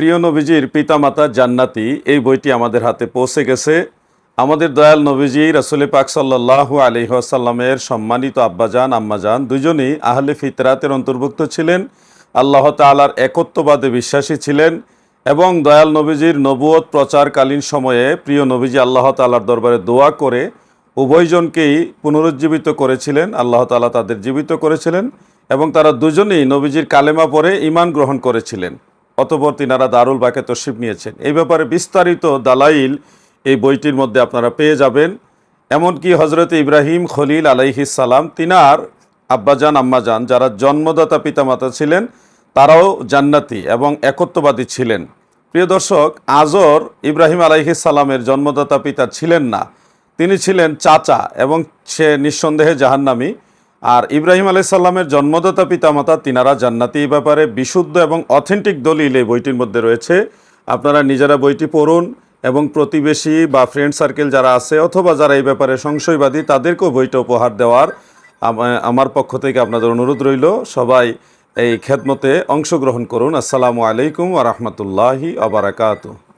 প্রিয় নবীজির পিতামাতা জান্নাতি এই বইটি আমাদের হাতে পৌঁছে গেছে। আমাদের দয়াল নবীজি রাসূল পাক সাল্লাল্লাহু আলাইহি ওয়াসাল্লামের সম্মানিত আব্বাজান আম্মাজান দুজনই আহলে ফিতরাতের অন্তর্ভুক্ত ছিলেন, আল্লাহ তাআলার একত্ববাদে বিশ্বাসী ছিলেন এবং দয়াল নবীজির নবুয়ত প্রচারকালীন সময়ে প্রিয় নবীজি আল্লাহ তাআলার দরবারে দোয়া করে উভয়জনকেই পুনরুজ্জীবিত করেছিলেন। আল্লাহ তাআলা তাদের জীবিত করেছিলেন এবং তারা দুজনেই নবীজির কালেমা পড়ে ঈমান গ্রহণ করেছিলেন। অতঃপর তিনারা দারুল বাকে তশরিফ নিয়েছেন। এই ব্যাপারে বিস্তারিত দালাইল এই বইটির মধ্যে আপনারা পেয়ে যাবেন। এমনকি হজরত ইব্রাহিম খলিল আলাইহিস সালাম তিনার আব্বাজান আম্মাজান যারা জন্মদাতা পিতামাতা ছিলেন তারাও জান্নাতি এবং একত্ববাদী ছিলেন। প্রিয় দর্শক, আজর ইব্রাহিম আলাইহিস সালামের জন্মদাতা পিতা ছিলেন না, তিনি ছিলেন চাচা এবং সে নিঃসন্দেহে জাহান্নামী। আর ইব্রাহিম আলাইহিস সালামের জন্মদাতা পিতামাতা তিনারা জান্নাতি। এই ব্যাপারে বিশুদ্ধ এবং অথেন্টিক দলিল এই বইটির মধ্যে রয়েছে। আপনারা নিজেরা বইটি পড়ুন এবং প্রতিবেশী বা ফ্রেন্ড সার্কেল যারা আছে অথবা যারা এই ব্যাপারে সংশয়বাদী তাদেরকেও বইটা উপহার দেওয়ার আমার পক্ষ থেকে আপনাদের অনুরোধ রইল। সবাই এই খেদমতে অংশগ্রহণ করুন। আসসালামু আলাইকুম ওয়া রাহমাতুল্লাহি ওয়া বারাকাতুহু।